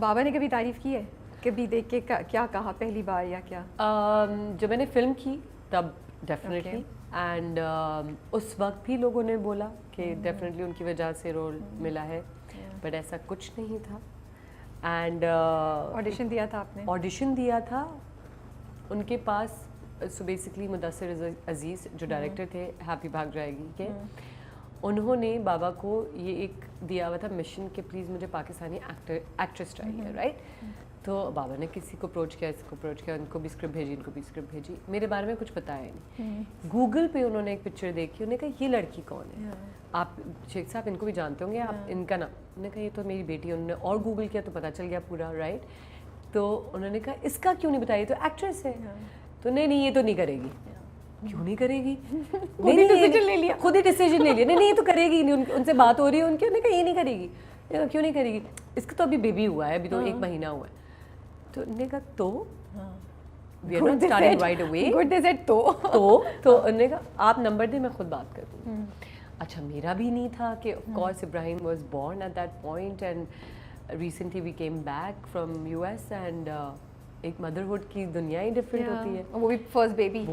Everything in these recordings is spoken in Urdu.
بابا نے کبھی تعریف کی ہے کبھی دیکھ کے کیا کہا پہلی بار یا کیا؟ جب میں نے فلم کی تب ڈیفینیٹلی اینڈ اس وقت بھی لوگوں نے بولا کہ ڈیفینیٹلی ان کی وجہ سے رول ملا ہے، بٹ ایسا کچھ نہیں تھا. اینڈ آڈیشن دیا تھا آپ نے؟ آڈیشن دیا تھا ان کے پاس. سو بیسکلی مدثر عزیز جو ڈائریکٹر تھے ہیپی بھاگ جائے گی کے، انہوں نے بابا کو یہ ایک دیا ہوا تھا مشن کہ پلیز مجھے پاکستانی ایکٹریس چاہیے، رائٹ؟ تو بابا نے کسی کو اپروچ کیا، اس کو اپروچ کیا، ان کو بھی اسکرپٹ بھیجی، ان کو بھی اسکرپٹ بھیجی. میرے بارے میں کچھ بتایا ہی نہیں. گوگل پہ انہوں نے ایک پکچر دیکھی، انہوں نے کہا یہ لڑکی کون ہے؟ آپ شیخ صاحب ان کو بھی جانتے ہوں گے، آپ ان کا نام. انہوں نے کہا یہ تو میری بیٹی ہے. انہوں نے اور گوگل کیا تو پتہ چل گیا پورا، رائٹ؟ تو انہوں نے کہا اس کا کیوں نہیں بتایا، تو ایکٹریس ہے. تو نہیں یہ تو نہیں کرے گی. کیوں نہیں کرے گی؟ خود ہی ڈیسیجن لے لیا. نہیں یہ تو کرے گی نہیں. ان سے بات ہو رہی ہے ان کی، انہوں نے کہا یہ نہیں کرے گی. کیوں نہیں کرے گی؟ اس کا تو ابھی بیبی ہوا ہے، ابھی تو 1 مہینہ ہوا ہے. تو انہوں نے کہا تو انہوں نے کہا آپ نمبر دیں میں خود بات کر دوں. اچھا میرا بھی نہیں تھا کہ of course Ibrahim was born at that point and recently we came back from US and ایک مدرہڈ کی دنیا ہی ڈفرینٹ ہوتی ہے. وہ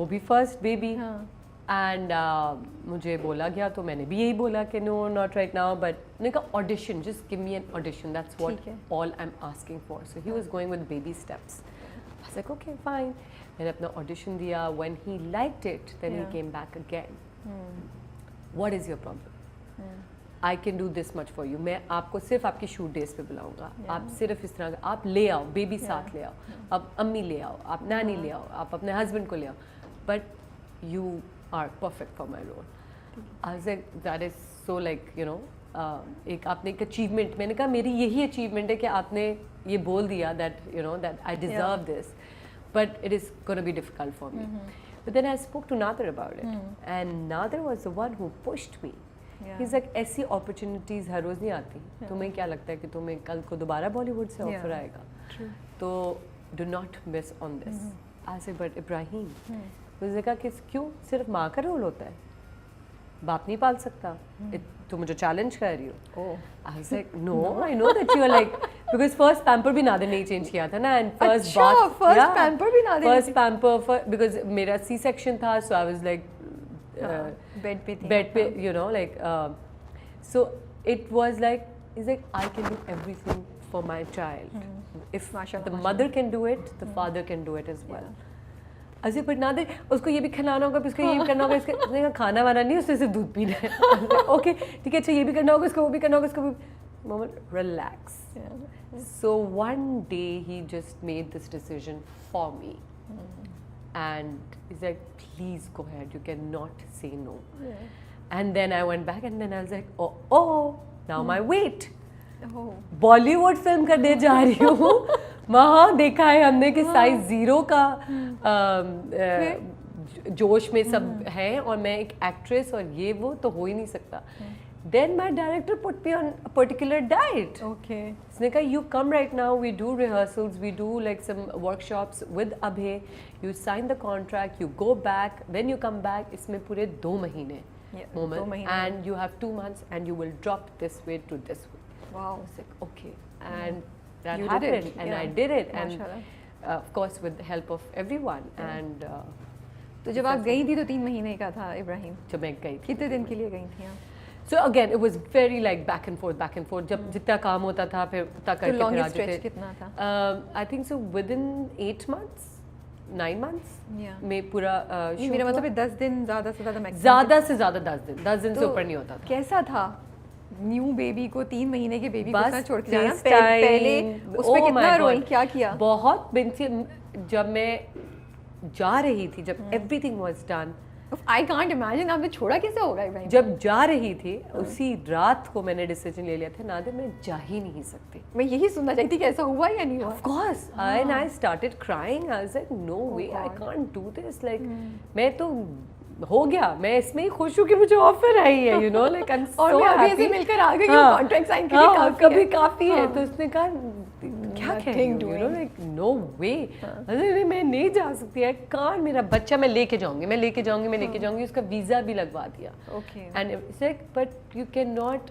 بھی فرسٹ بیبی. اینڈ مجھے بولا گیا تو میں نے بھی یہی بولا کہ no not right now. But نے کہا audition, just give me an audition, that's what all I am asking for. So he was going with baby steps. I was like okay fine. میں نے اپنا آڈیشن دیا. when he liked it then he came back again. what is your problem? I can do this much for you. میں آپ کو صرف آپ کی شوٹ ڈیز پہ بلاؤں گا. آپ صرف اس طرح آپ لے آؤ، بیبی ساتھ لے آؤ، آپ امی لے آؤ، آپ نانی لے آؤ، آپ اپنے ہسبینڈ کو لے آؤ، but you are perfect for my role. I was like that is so like you know ایک آپ نے ایک اچیومنٹ. میں نے کہا میری یہی اچیومنٹ ہے کہ آپ نے یہ بول دیا that you know that I deserve this, but it is going to be difficult for me. But then I spoke to Nader about it and Nader was the one who pushed me. He's like ایسی opportunities ہر روز نہیں آتی. تمہیں کیا لگتا ہے کہ تمہیں کل کو دوبارہ بالی ووڈ سے آفر آئے گا؟ تو do not miss on this. I said but Ibrahim, اس نے کہا کہ کیوں صرف ماں کا رول ہوتا ہے، باپ نہیں پال سکتا؟ تو مجھے چیلنج کر رہی ہو. I was like no, I know that you are like because first pamper بھی نادر نے چینج کیا تھا نا. And first pamper بھی نادر، first pamper because میرا C section تھا, so I was like bed پہ you know like so it was like it's like I can do everything for my child. If the mother can do it, the father can do it as well. ایسے بٹ نہ دے اس کو یہ بھی کھلانا ہوگا، اس کو یہ بھی کرنا ہوگا، اس کا کھانا وانا نہیں، اس سے صرف دودھ پینا ہے. اوکے ٹھیک ہے، اچھا یہ بھی کرنا ہوگا، اس کو وہ بھی کرنا ہوگا، اس کو بھی. Relax. So one day he just made this decision for me and is like please go ahead, you can not say no. And then I went back and then I was like oh now my weight, Bollywood film کرنے جا رہی ہوں. وہاں دیکھا ہے ہم نے کہ سائز 0 کا جوش میں سب ہیں اور میں ایک ایکٹریس اور یہ وہ تو ہو ہی نہیں سکتا. Then my director put me on particular diet. اس نے کہا you come right now, we do rehearsals, we do like some workshops with Abhay, you sign the contract, you go back, when you come back اس میں پورے 2 مہینے moment and you have 2 months and you will drop this weight to this weight. Wow. It's like okay, and that happened and I did it and of course with the help of everyone. And تو جب آپ گئی تھی تو 3 مہینے کا تھا ابراہیم؟ جب میں گئی تھی. کتنے دن کے لیے گئی تھی آپ؟ So again it was very like back and forth جب جتنا کام ہوتا تھا پھر اتنا کر کے پھر آ جاتے. کتنا تھا؟ I think so within 8 months 9 months میں پورا میرا مطلب 10 دن زیادہ سے زیادہ زیادہ سے زیادہ 10 دن سے اوپر نہیں ہوتا تھا. کیسا تھا نیو بیبی کو 3 مہینے کے بیبی کو چھوڑ کے جانا؟ پہلے اس پہ کتنا روئی، کیا کیا؟ بہت. جب میں جا رہی تھی، جب every thing was done, I can't imagine آپ نے چھوڑا کیسے ہوگا ابراہیم؟ جب جا رہی تھی اسی رات کو میں نے ڈیسیجن لے لیا تھا نادر میں جا ہی نہیں سکتی. میں یہی سننا چاہتی کہ ایسا ہوا یا نہیں ہوا؟ Of course. And I started crying. I was like no way, I can't do this. Like میں تو ہو گیا، میں اس میں ہی خوش ہوں کہ مجھے آفر آئی ہے، you know like I'm so happy. اور میں ابھی ایسے مل کر آ گئی ہوں کانٹریکٹ سائن کے لیے، کبھی کافی ہے. تو اس نے کہا کیا کہیں گے، یو نو لائک نو وے، میں نہیں جا سکتی. کان میرا بچہ میں لے کے جاؤں گی، اس کا ویزا بھی لگوا دیا. And it's like but you can not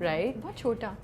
right?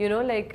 you know, like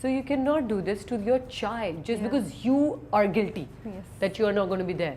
So you cannot do this to your child just because you are guilty that you are not going to be there.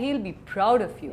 he'll be proud of you.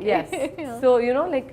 yes. So you know, like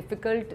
difficult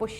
push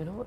you know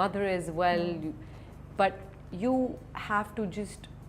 mother as well, but you have to just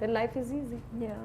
then life is easy. Yeah.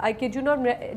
I kid you not,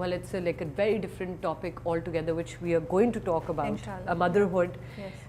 Well, it's like a very different topic altogether, which we are going to talk about, motherhood.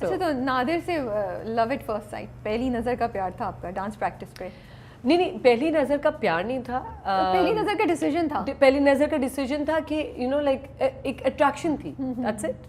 اچھا تو نادر سے لو ایٹ فرسٹ سائٹ پہلی نظر کا پیار تھا آپ کا ڈانس پریکٹس پہ؟ نہیں پہلی نظر کا پیار نہیں تھا, پہلی نظر کا ڈیسیجن تھا. پہلی نظر کا ڈیسیجن تھا کہ یو نو لائک ایک اٹریکشن تھی, دیٹس اٹ.